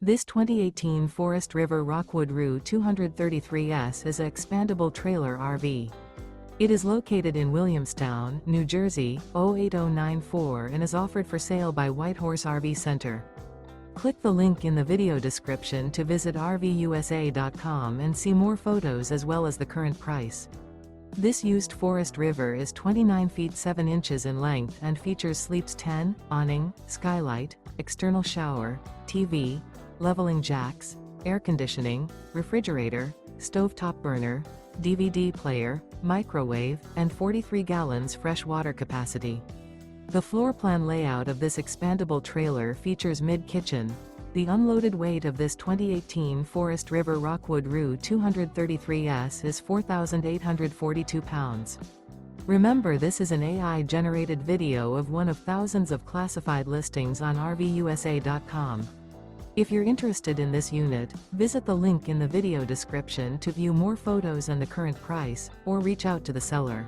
This 2018 Forest River Rockwood Roo 233S is an expandable trailer RV. It is located in Williamstown, New Jersey, 08094 and is offered for sale by Whitehorse RV Center. Click the link in the video description to visit RVUSA.com and see more photos as well as the current price. This used Forest River is 29 feet 7 inches in length and features sleeps 10, awning, skylight, external shower, TV, leveling jacks, air conditioning, refrigerator, stovetop burner, DVD player, microwave, and 43 gallons fresh water capacity. The floor plan layout of this expandable trailer features Mid Kitchen. The unloaded weight of this 2018 Forest River Rockwood Roo 233S is 4,842 pounds. Remember, this is an AI-generated video of one of thousands of classified listings on RVUSA.com. If you're interested in this unit, visit the link in the video description to view more photos and the current price, or reach out to the seller.